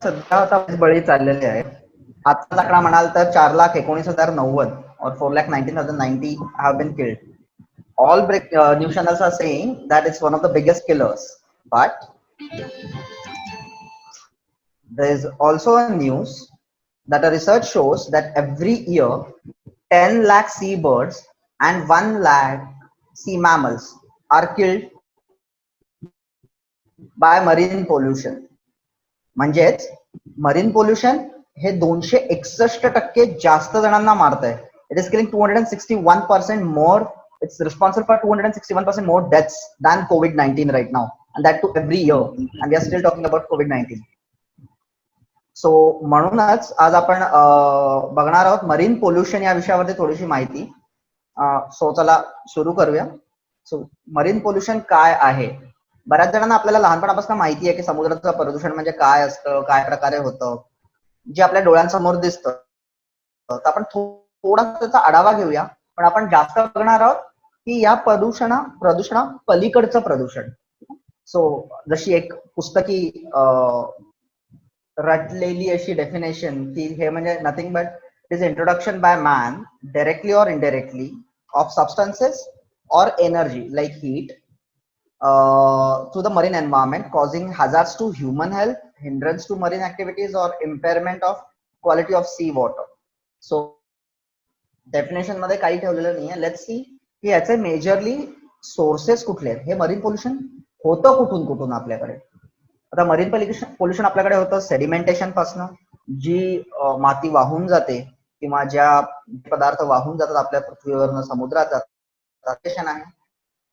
सध्या आता बळी चाललेले आहेत. आजचा आकडा म्हणाल तर 4,19,090 or 4,19,090 have been killed. All news channels are saying that it's one of the biggest killers. But there is also a news that a research shows that every year 10 lakh seabirds and 1 lakh sea mammals are killed by marine pollution. म्हणजेच marine pollution हे 261% जास्त जणांना मारत आहे. It is killing 261% more. It's responsible for 261% more deaths than COVID-19 right now, and that too every year. And we are still talking about COVID-19. सो म्हणूनच आज आपण बघणार आहोत marine pollution या विषयावरती थोडीशी माहिती. सो चला सुरू करूया. सो मरीन पोल्युशन काय आहे? बऱ्याच जणांना आपल्याला लहानपणापासून माहिती आहे की समुद्राचं प्रदूषण म्हणजे काय असतं, काय प्रकारे होतं, जे आपल्या डोळ्यांसमोर दिसतं. तर आपण थोडा त्याचा आढावा घेऊया. पण आपण जास्त बघणार आहोत की या प्रदूषणा पलीकडचं प्रदूषण. सो जशी एक पुस्तकी रटलेली अशी डेफिनेशन की हे म्हणजे nothing but it is introduction by man directly or indirectly of substances or energy like heat to the marine environment, causing hazards to human health, hindrance to marine activities, or impairment of quality of sea water. So definition मध्ये काही ठेवलेलं नाहीये. Let's see की याचे majorly sources कुठले आहेत. हे marine pollution होतं कुठून कुठून आपल्याकडे. आता मरीन पोल्युशन आपल्याकडे होतं सेडिमेंटेशन पासून, जी माती वाहून जाते किंवा ज्या पदार्थ वाहून जातात आपल्या पृथ्वीवरनं समुद्रात जातात आहे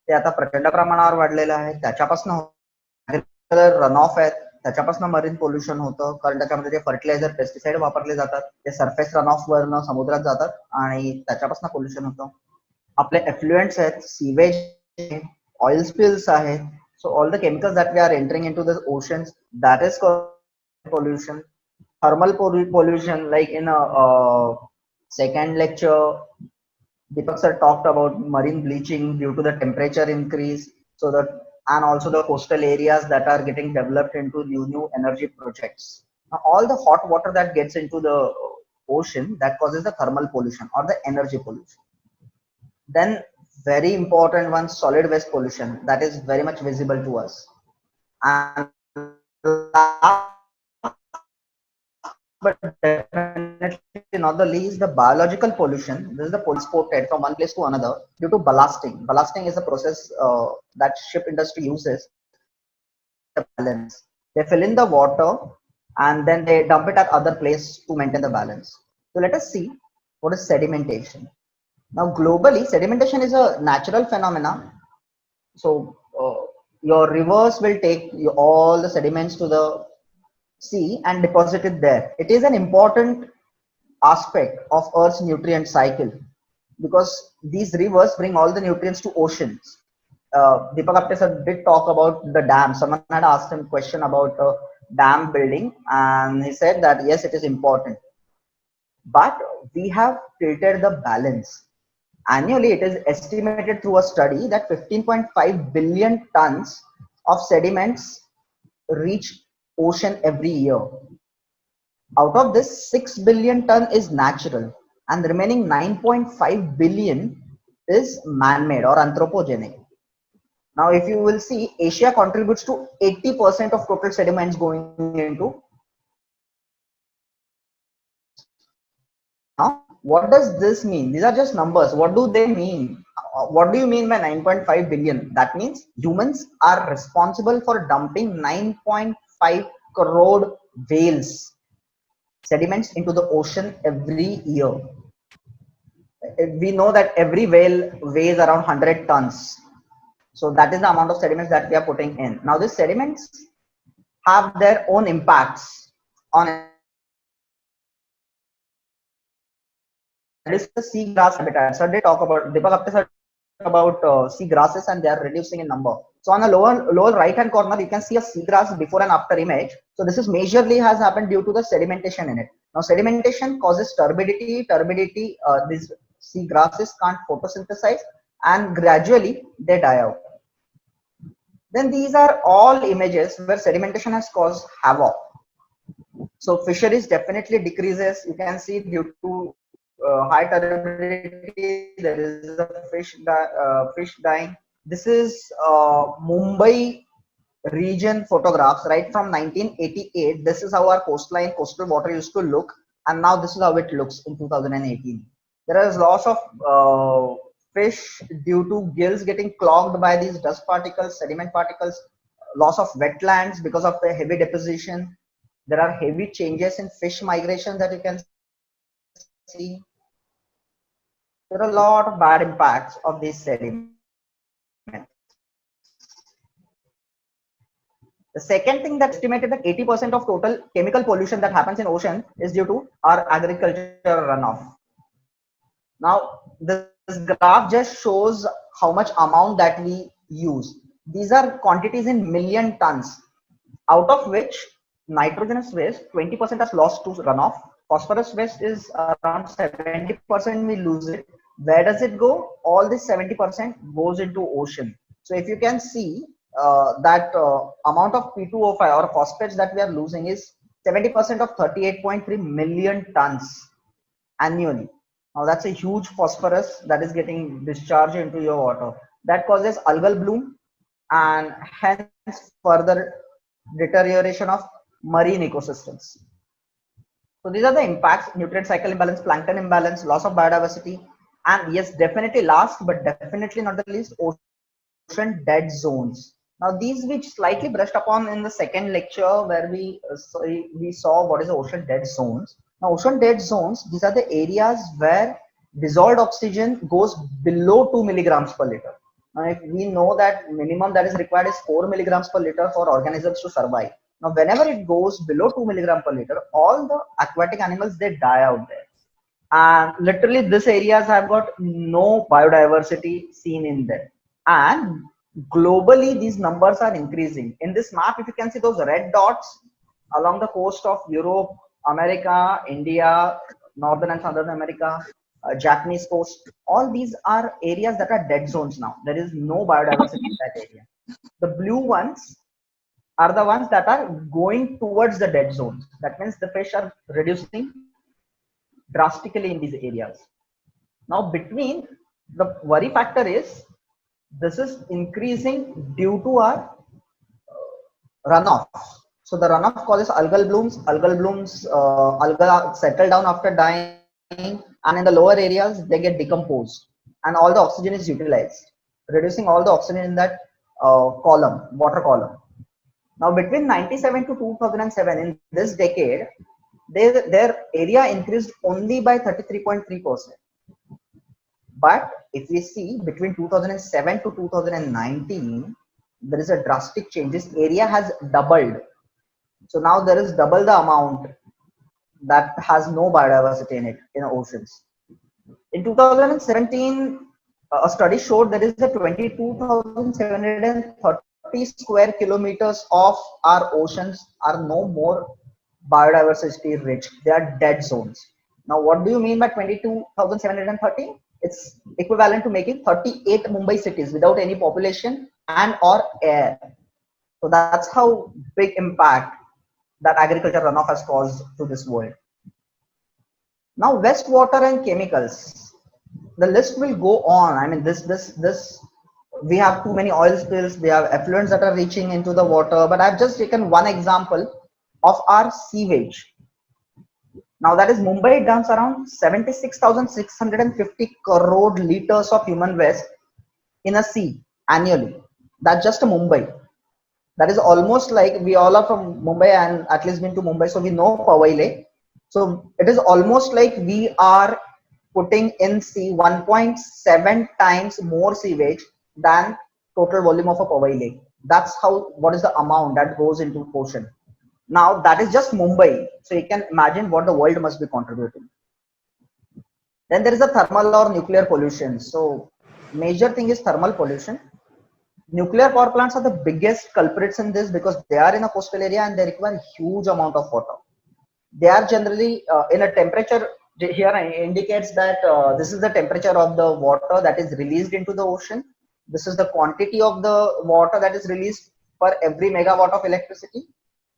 ते आता प्रचंड प्रमाणावर वाढलेलं आहे. त्याच्यापासून रन ऑफ आहेत, त्याच्यापासून मरीन पोल्युशन होतं. कारण त्याच्यामध्ये जे फर्टिलायझर पेस्टिसाइड वापरले जातात ते सरफेस रन ऑफ वरनं समुद्रात जातात आणि त्याच्यापासून पोल्युशन होतं. आपले एफ्लुएंट्स आहेत, सीवेज, ऑइल स्पिल्स आहेत. So all the chemicals that we are entering into the oceans, that is pollution. Thermal pollution, like in second lecture Deepak sir talked about marine bleaching due to the temperature increase, so that and also the coastal areas that are getting developed into new energy projects. Now, all the hot water that gets into the ocean, that causes the thermal pollution or the energy pollution. Then very important one, solid waste pollution, that is very much visible to us. And but definitely not the least, the biological pollution. This is the pollution transported from one place to another due to ballasting. Ballasting is a process that ship industry uses to balance. They fill in the water and then they dump it at other place to maintain the balance. So let us see what is sedimentation. Now globally, sedimentation is a natural phenomena. So your rivers will take all the sediments to the sea and deposit it there. It is an important aspect of Earth's nutrient cycle because these rivers bring all the nutrients to oceans. Deepak Apte sir did talk about the dam. Someone had asked him a question about dam building and he said that yes, it is important. But we have tilted the balance. Annually, it is estimated through a study that 15.5 billion tons of sediments reach ocean every year. Out of this, 6 billion ton is natural and the remaining 9.5 billion is man-made or anthropogenic. Now, if you will see, Asia contributes to 80% of total sediments going into. Now, what does this mean? These are just numbers. What do they mean? What do you mean by 9.5 billion? That means humans are responsible for dumping 9.5 crore whales sediments into the ocean every year. We know that every whale weighs around 100 tons. So that is the amount of sediments that we are putting in. Now these sediments have their own impacts on the sea grass habitat. So they talk about, Deepak Apte sir about sea grasses and they are reducing in number. So on the lower right hand corner, you can see a seagrass before and after image. So this is majorly has happened due to the sedimentation in it. Now sedimentation causes turbidity. These sea grasses can't photosynthesize and gradually they die out. Then these are all images where sedimentation has caused havoc. So fisheries definitely decreases. You can see due to high turbidity, there is a fish dying. This is Mumbai region photographs right from 1988. This is how our coastal water used to look, and now this is how it looks in 2018. There is loss of fish due to gills getting clogged by these dust particles, sediment particles, loss of wetlands because of the heavy deposition. There are heavy changes in fish migration that you can see. There are a lot of bad impacts of these sediments. The second thing that estimated that 80% of total chemical pollution that happens in ocean is due to our agriculture runoff. Now, this graph just shows how much amount that we use. These are quantities in million tons, out of which nitrogenous waste 20% has lost to runoff. Phosphorus waste is around 70% we lose it. Where does it go? All this 70% goes into ocean. So if you can see that amount of P2O5 or phosphates that we are losing is 70% of 38.3 million tons annually. Now that's a huge phosphorus that is getting discharged into your water. That causes algal bloom and hence further deterioration of marine ecosystems. So these are the impacts: nutrient cycle imbalance, plankton imbalance, loss of biodiversity, and yes, definitely last but definitely not the least, ocean dead zones. Now these which slightly brushed upon in the second lecture where we saw what is ocean dead zones. Now ocean dead zones, these are the areas where dissolved oxygen goes below 2 milligrams per liter. Now if we know that minimum that is required is 4 milligrams per liter for organisms to survive. Now whenever it goes below 2 milligram per liter, all the aquatic animals, they die out there. And literally these areas have got no biodiversity seen in them. And globally these numbers are increasing. In this map, if you can see those red dots along the coast of Europe, America, India, Northern and Southern America, Japanese coast, all these are areas that are dead zones now. There is no biodiversity in that area. The blue ones are the ones that are going towards the dead zones. That means the fish are reducing drastically in these areas. Now between, the worry factor is this is increasing due to our runoff. So the runoff causes algal blooms. Algal settle down after dying, and in the lower areas they get decomposed, and all the oxygen is utilized, reducing all the oxygen in that water column. Now between 97 to 2007, in this decade, their area increased only by 33.3%. But if we see between 2007 to 2019, there is a drastic change. This area has doubled. So now there is double the amount that has no biodiversity in it, in oceans. In 2017, a study showed there is a 22,730 square kilometers of our oceans are no more biodiversity rich. They are dead zones. Now, what do you mean by 22,730? It's equivalent to making 38 Mumbai cities without any population and or air. So that's how big impact that agriculture runoff has caused to this world. Now, wastewater and chemicals. The list will go on. I mean, we have too many oil spills. We have effluents that are reaching into the water. But I've just taken one example of our sewage. Now that is Mumbai dumps around 76,650 crore liters of human waste in a sea annually. That's just a Mumbai. That is almost like, we all are from Mumbai and at least been to Mumbai, so we know Powai Lake. So it is almost like we are putting in sea 1.7 times more sewage than total volume of a Powai Lake. That's what is the amount that goes into ocean. Now that is just Mumbai. So you can imagine what the world must be contributing. Then there is a thermal or nuclear pollution. So major thing is thermal pollution. Nuclear power plants are the biggest culprits in this because they are in a coastal area and they require huge amount of water. They are generally in a temperature, here indicates that this is the temperature of the water that is released into the ocean. This is the quantity of the water that is released per every megawatt of electricity.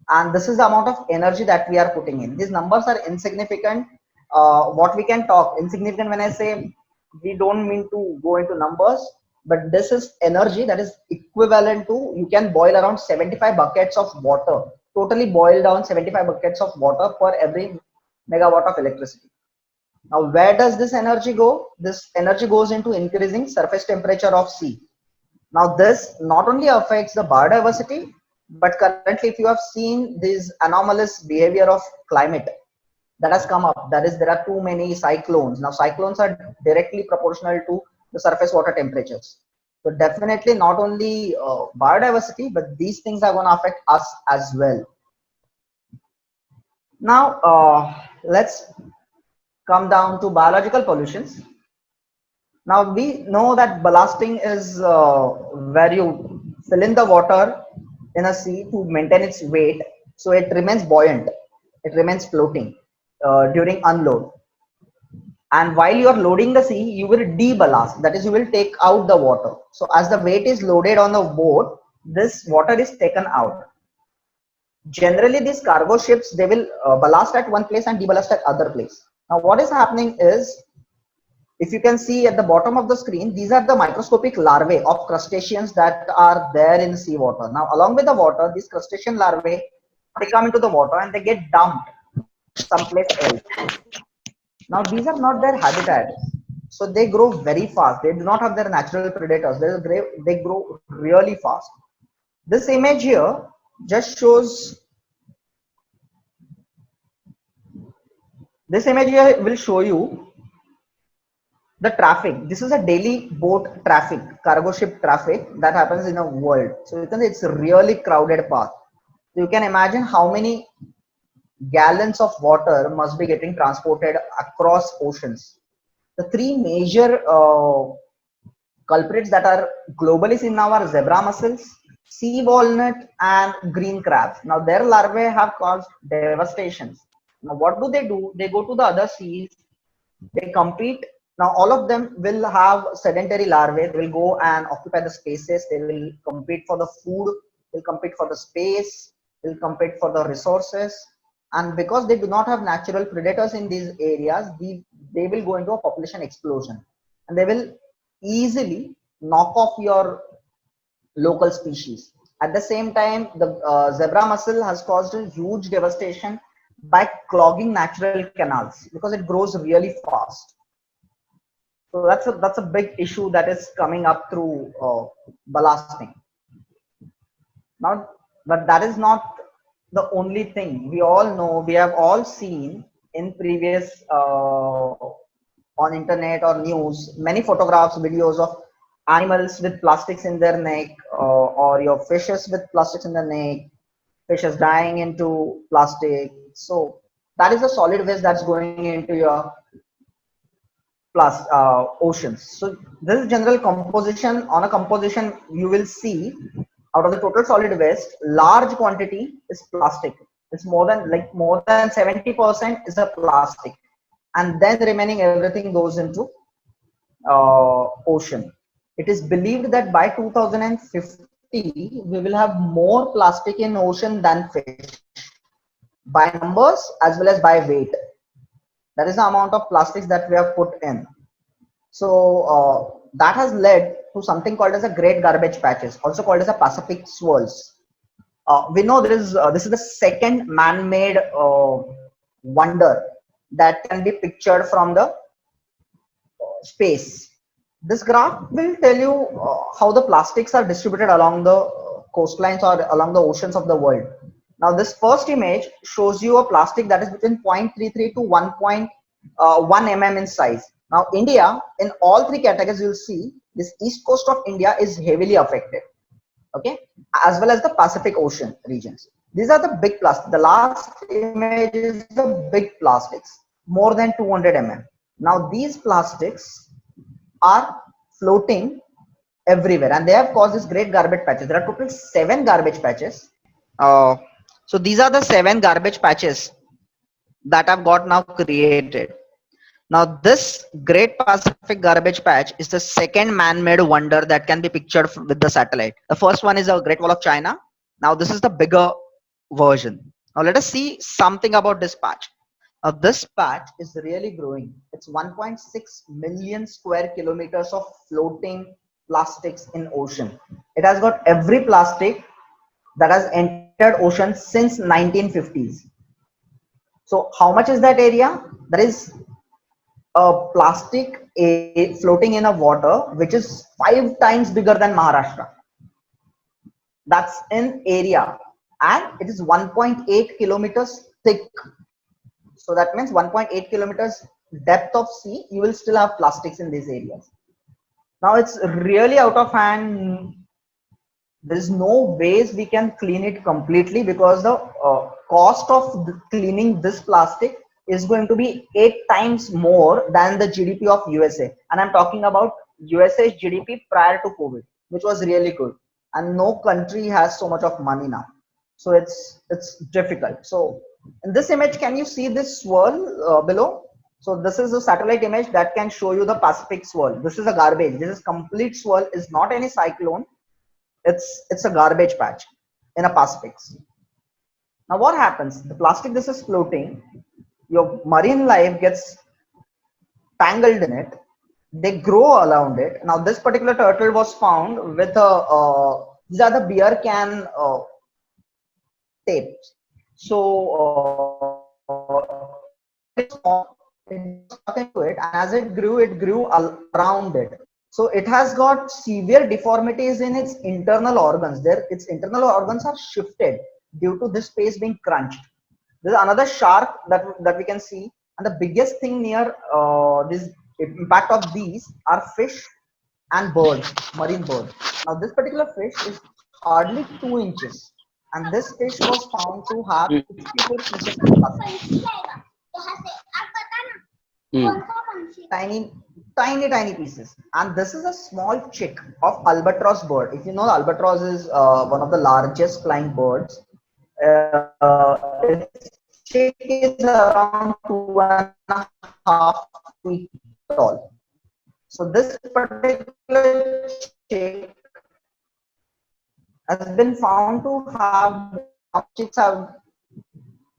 and this is the amount of energy that we are putting in. These numbers are insignificant. What we can talk insignificant, when I say, we don't mean to go into numbers, but this is energy that is equivalent to, you can boil around 75 buckets of water, totally boil down 75 buckets of water for every megawatt of electricity. Now where does this energy go? This energy goes into increasing surface temperature of sea. Now this not only affects the biodiversity, but currently if you have seen this anomalous behavior of climate that has come up, that is, there are too many cyclones. Now cyclones are directly proportional to the surface water temperatures. So definitely not only biodiversity, but these things are going to affect us as well. Now let's come down to biological pollutions. Now we know that ballasting is where you fill in the water in a sea to maintain its weight, so it remains buoyant, it remains floating during unload. And while you are loading the sea, you will deballast, that is, you will take out the water. So as the weight is loaded on the boat, this water is taken out. Generally, these cargo ships, they will ballast at one place and deballast at other place. Now what is happening is, if you can see at the bottom of the screen, these are the microscopic larvae of crustaceans that are there in seawater. Now, along with the water, these crustacean larvae, they come into the water and they get dumped someplace else. Now, these are not their habitat, so they grow very fast. They do not have their natural predators. They grow really fast. This image here just shows. This image here will show you the traffic. This is a daily boat traffic, cargo ship traffic that happens in a world. So you can say it's a really crowded path. So you can imagine how many gallons of water must be getting transported across oceans. The three major culprits that are globally seen now are zebra mussels, sea walnut, and green crabs. Now their larvae have caused devastations. Now what do? They go to the other seas, they compete. Now all of them will have sedentary larvae. They will go and occupy the spaces. They will compete for the food, will compete for the space, will compete for the resources. And because they do not have natural predators in these areas, they will go into a population explosion, and they will easily knock off your local species. At the same time, the zebra mussel has caused a huge devastation by clogging natural canals because it grows really fast. So that's a big issue that is coming up through ballasting. Now, but that is not the only thing. We all know, we have all seen in previous on internet or news, many photographs, videos of animals with plastics in their neck, or your fishes with plastics in their neck, fishes dying into plastic. So that is a solid waste that's going into your plus oceans. So this is general composition. On a composition, you will see out of the total solid waste, large quantity is plastic. It's more than 70% is a plastic, and then remaining everything goes into ocean. It is believed that by 2050 we will have more plastic in ocean than fish, by numbers as well as by weight. That is the amount of plastics that we have put in. So that has led to something called as a Great Garbage Patches, also called as a Pacific Swirls. We know this is the second man-made wonder that can be pictured from the space. This graph will tell you how the plastics are distributed along the coastlines or along the oceans of the world. Now this first image shows you a plastic that is between 0.33 to 1.1 mm in size. Now India, in all three categories, you'll see this east coast of India is heavily affected, okay, as well as the Pacific Ocean regions. These are the big plastics. The last image is the big plastics, more than 200 mm. Now these plastics are floating everywhere, and they have caused this great garbage patches. There are total 7 garbage patches. So these are the 7 garbage patches that have got now created. Now this Great Pacific Garbage Patch is the second man-made wonder that can be pictured with the satellite. The first one is the Great Wall of China. Now this is the bigger version. Now let us see something about this patch. This patch is really growing. It's 1.6 million square kilometers of floating plastics in ocean. It has got every plastic that has entered ocean since 1950s. So how much is that area? That is a plastic floating in a water which is 5 times bigger than Maharashtra. That's in area, and it is 1.8 kilometers thick. So that means 1.8 kilometers depth of sea, you will still have plastics in these areas. Now it's really out of hand. There is no ways we can clean it completely because the cost of cleaning this plastic is going to be 8 times more than the GDP of USA. And I'm talking about USA's GDP prior to COVID, which was really good. And no country has so much of money now. So it's difficult. So in this image, can you see this swirl below? So this is a satellite image that can show you the Pacific swirl. This is a garbage. This is complete swirl. Is not any cyclone. It's a garbage patch in a Pacific. Now what happens? The plastic this is floating, your marine life gets tangled in it. They grow around it. Now this particular turtle was found with a these are the beer can tapes. So it stuck into it, and as it grew around it. So it has got severe deformities in its internal organs. Its internal organs are shifted due to this space being crunched. There's another shark that we can see, and the biggest thing near this impact of these are fish and birds, marine birds. Now this particular fish is hardly 2 inches, and this fish was found to have mm, 64 pieces of plastic. mm, Tiny, tiny pieces. And this is a small chick of albatross bird. If you know, albatross is one of the largest flying birds. Its chick is around 2.5 feet tall. So this particular chick has been found to have chicks have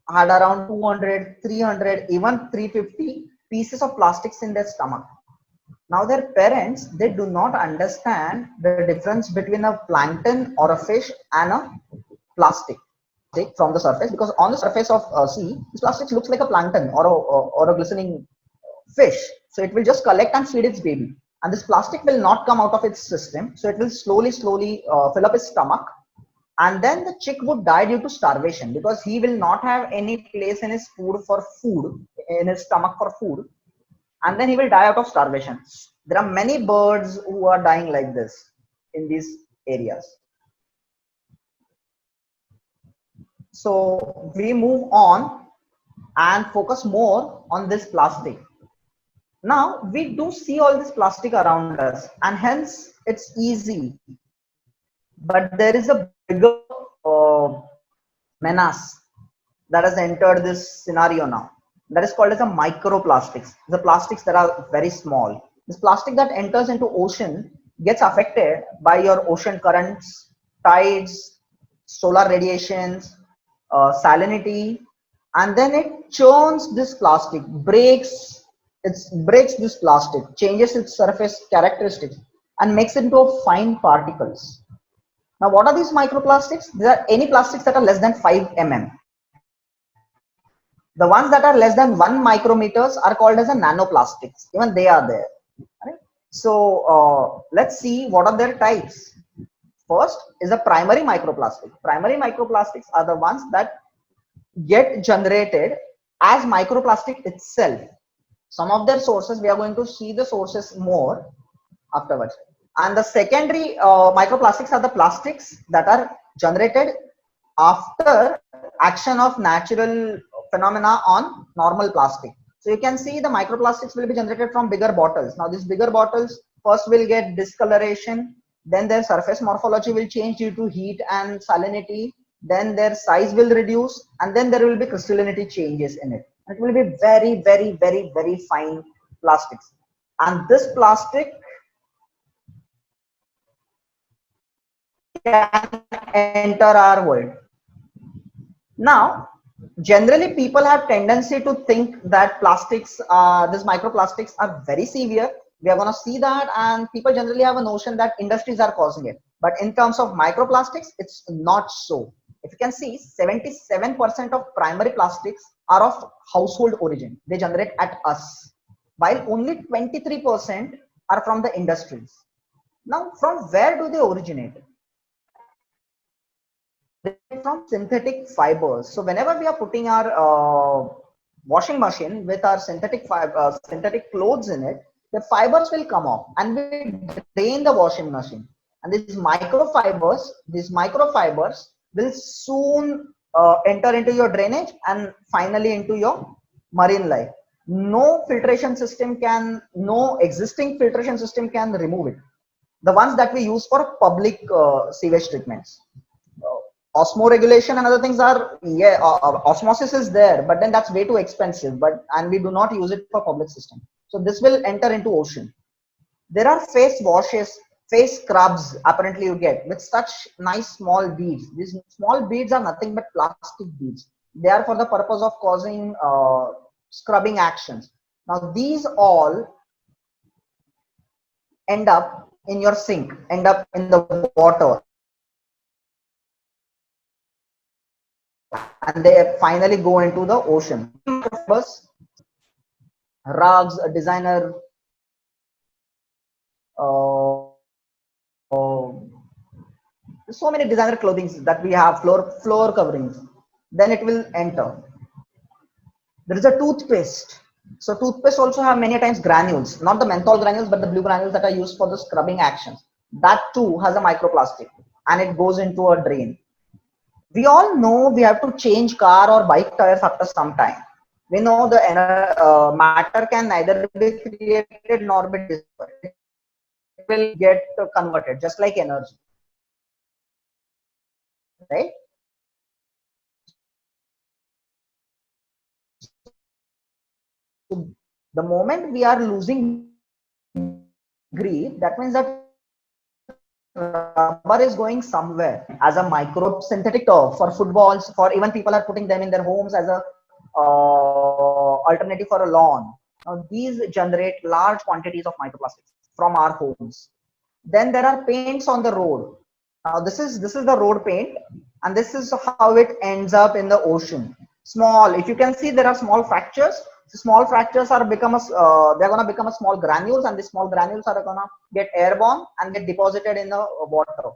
had around 200, 300, even 350 pieces of plastics in their stomach. Now their parents, they do not understand the difference between a plankton or a fish and a plastic from the surface, because on the surface of sea, this plastic looks like a plankton or a glistening fish. So it will just collect and feed its baby. And this plastic will not come out of its system. So it will slowly fill up its stomach. And then the chick would die due to starvation because he will not have any place in his food, in his stomach for food, and then he will die out of starvation. There are many birds who are dying like this in these areas. So we move on and focus more on this plastic. Now we do see all this plastic around us, and hence it's easy. But there is a bigger menace that has entered this scenario now. That is called as a microplastics. The plastics that are very small. This plastic that enters into ocean gets affected by your ocean currents, tides, solar radiations, salinity, and then it churns this plastic, breaks this plastic, changes its surface characteristics, and makes it into fine particles. Now, what are these microplastics? These are any plastics that are less than 5 mm. The ones that are less than 1 micrometers are called as a nanoplastics. Even they are there. Right? So let's see what are their types. First is a primary microplastic. Primary microplastics are the ones that get generated as microplastic itself. Some of their sources, we are going to see the sources more afterwards. And the secondary microplastics are the plastics that are generated after action of natural phenomena on normal plastic. So you can see the microplastics will be generated from bigger bottles. Now these bigger bottles first will get discoloration, then their surface morphology will change due to heat and salinity, then their size will reduce, and then there will be crystallinity changes in it. It will be very fine plastics. And this plastic can enter our world. Now, generally people have tendency to think that plastics, these microplastics are very severe. We are going to see that, and people generally have a notion that industries are causing it. But in terms of microplastics, it's not so. If you can see, 77% of primary plastics are of household origin. They generate at us, while only 23% are from the industries. Now, from where do they originate? From synthetic fibers. So whenever we are putting our washing machine with our synthetic clothes in it, the fibers will come off and we drain the washing machine. And these microfibers will soon enter into your drainage and finally into your marine life. No existing filtration system can remove it. The ones that we use for public sewage treatments. Osmoregulation and other things are, yeah, osmosis is there, but then that's way too expensive, and we do not use it for public system. So this will enter into ocean. There are face washes, face scrubs apparently you get with such nice small beads. These small beads are nothing but plastic beads. They are for the purpose of causing scrubbing actions. Now these all end up in your sink, end up in the water, and they finally go into the ocean. Rugs, designer, uh, uh, so many designer clothing that we have, floor coverings. Then it will enter. There is a toothpaste. So toothpaste also have many times granules, not the menthol granules, but the blue granules that are used for the scrubbing actions. That too has a microplastic, and it goes into a drain. We all know we have to change car or bike tires after some time. We know the matter can neither be created nor be destroyed. It will get converted just like energy, right? So the moment we are losing grief, that means that rubber is going somewhere as a micro synthetic turf for footballs, for even people are putting them in their homes as a alternative for a lawn. Now these generate large quantities of microplastics from our homes. Then there are paints on the road. Now this is the road paint, and this is how it ends up in the ocean. Small, if you can see, there are small fractures. The small fractures are they're gonna become a small granules, and these small granules are gonna get airborne and get deposited in the water.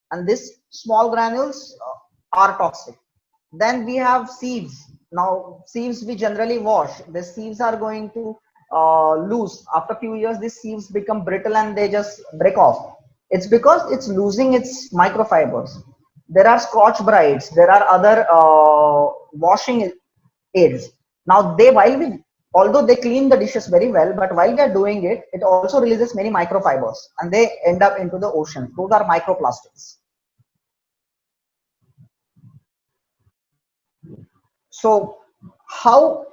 And these small granules are toxic. Then we have sieves. Now sieves we generally wash. The sieves are going to lose after a few years. These sieves become brittle and they just break off. It's because it's losing its microfibers. There are Scotch Brites. There are other washing aids. Now they, although they clean the dishes very well, but while they're doing it, it also releases many microfibers and they end up into the ocean. Those are microplastics. So how,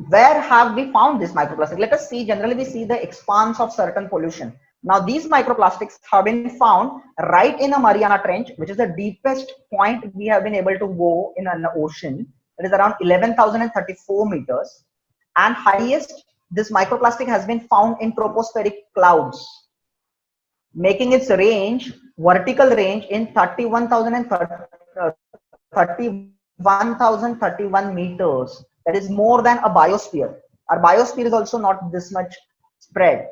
where have we found this microplastic? Let us see, generally we see the expanse of certain pollution. Now these microplastics have been found right in a Mariana Trench, which is the deepest point we have been able to go in an ocean. It is around 11,034 meters. And highest, this microplastic has been found in tropospheric clouds, making its range, vertical range, in 31,031 meters. That is more than a biosphere. Our biosphere is also not this much spread,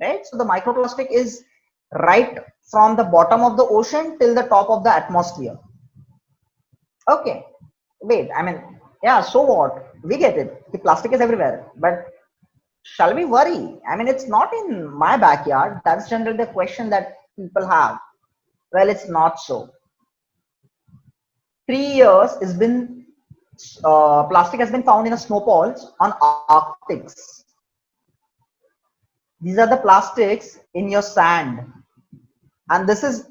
right? So the microplastic is right from the bottom of the ocean till the top of the atmosphere. Okay, wait, I mean, yeah, so what? We get it. The plastic is everywhere, but shall we worry? I mean, it's not in my backyard. That's generally the question that people have. Well, it's not so. 3 years has been plastic has been found in the snowfalls on Arctics. These are the plastics in your sand, and this is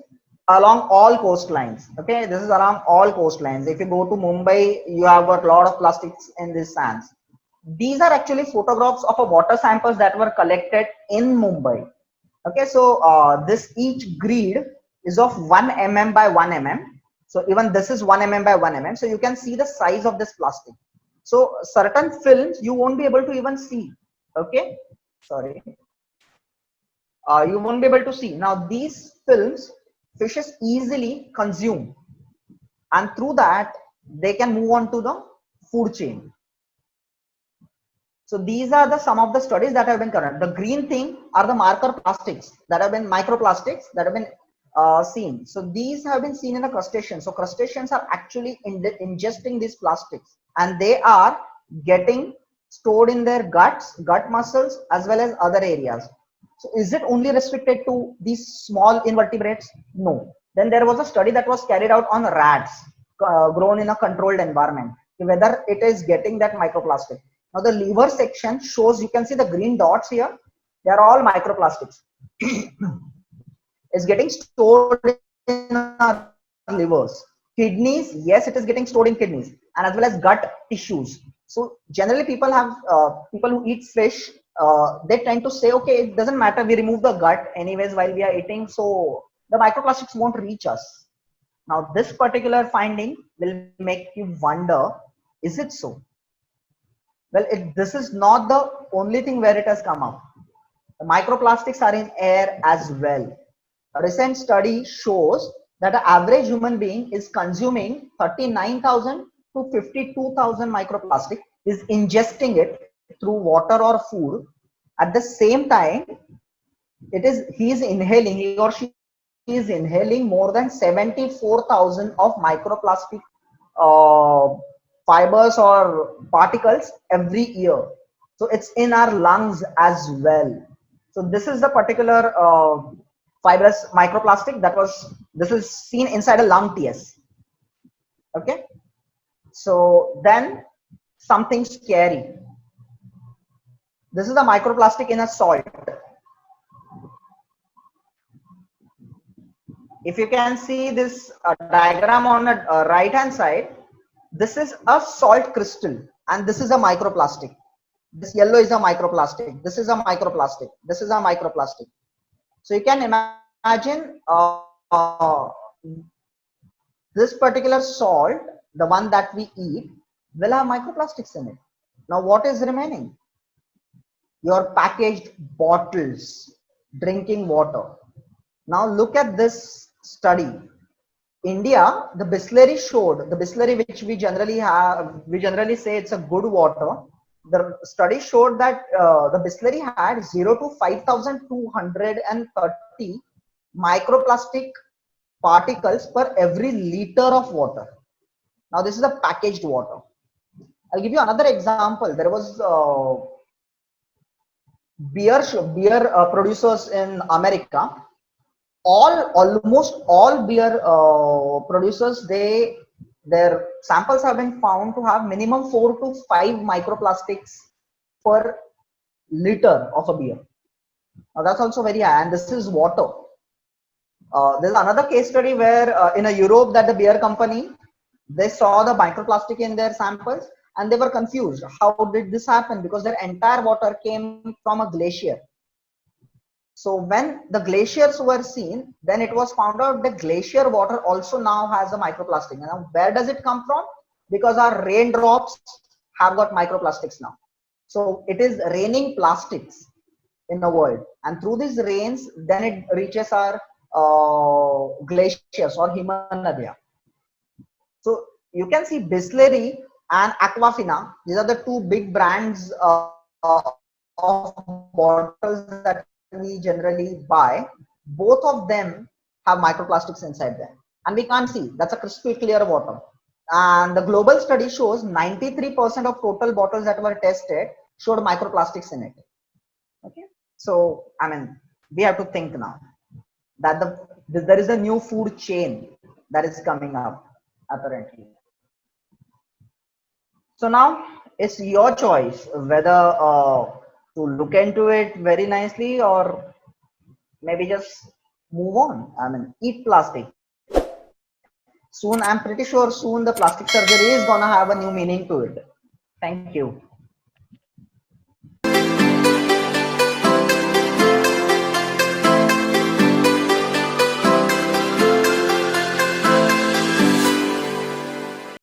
along all coastlines. Okay, this is along all coastlines. If you go to Mumbai, you have got a lot of plastics in these sands. These are actually photographs of a water samples that were collected in Mumbai. Okay, so this each grid is of 1 mm by 1 mm. So even this is 1 mm by 1 mm. So you can see the size of this plastic. So certain films you won't be able to even see. Okay, sorry. You won't be able to see. Now these films fishes easily consume, and through that they can move on to the food chain. So these are the some of the studies that have been current. The green thing are the marker plastics that have been microplastics that have been seen. So these have been seen in the crustaceans. So crustaceans are actually ingesting these plastics, and they are getting stored in their guts, gut muscles, as well as other areas. So is it only restricted to these small invertebrates? No. Then there was a study that was carried out on rats grown in a controlled environment, whether it is getting that microplastic. Now the liver section shows, you can see the green dots here. They are all microplastics. It's getting stored in our livers. Kidneys, yes, it is getting stored in kidneys, and as well as gut tissues. So generally people have, people who eat fish, they tend to say, okay, it doesn't matter, we remove the gut anyways while we are eating, so the microplastics won't reach us. Now this particular finding will make you wonder, is it so? Well, this is not the only thing where it has come up. The microplastics are in air as well. A recent study shows that an average human being is consuming 39,000 to 52,000 microplastic, is ingesting it through water or food. At the same time, he or she is inhaling more than 74,000 of microplastic uh, fibers or particles every year. So it's in our lungs as well. So this is the particular fibrous microplastic this is seen inside a lung TS. Okay. So then something scary. This is the microplastic in a salt. If you can see this diagram on the right hand side, this is a salt crystal and this is a microplastic. This yellow is a microplastic. This is a microplastic. This is a microplastic. So you can imagine this particular salt, the one that we eat, will have microplastics in it. Now what is remaining? Your packaged bottles, drinking water. Now look at this study. India, the Bisleri showed, the Bisleri which we generally say it's a good water. The study showed that the Bisleri had 0 to 5,230 microplastic particles per every liter of water. Now this is a packaged water. I'll give you another example. There was beer producers in America. Almost all beer producers, their samples have been found to have minimum 4 to 5 microplastics per liter of a beer. Now that's also very high, and this is water. There's another case study where in a Europe that the beer company, they saw the microplastic in their samples and they were confused. How did this happen? Because their entire water came from a glacier. So when the glaciers were seen, then it was found out the glacier water also now has a microplastic. Now where does it come from? Because our raindrops have got microplastics now. So it is raining plastics in the world, and through these rains, then it reaches our glaciers or Himalaya. So you can see Bisleri and Aquafina. These are the two big brands of bottles that we generally buy. Both of them have microplastics inside them, and we can't see. That's a crystal clear water. And the global study shows 93% of total bottles that were tested showed microplastics in it. Okay, so I mean, we have to think now that there is a new food chain that is coming up apparently. So now it's your choice whether to look into it very nicely or maybe just move on. I mean, eat plastic. Soon, I'm pretty sure soon the plastic surgery is gonna have a new meaning to it. Thank you.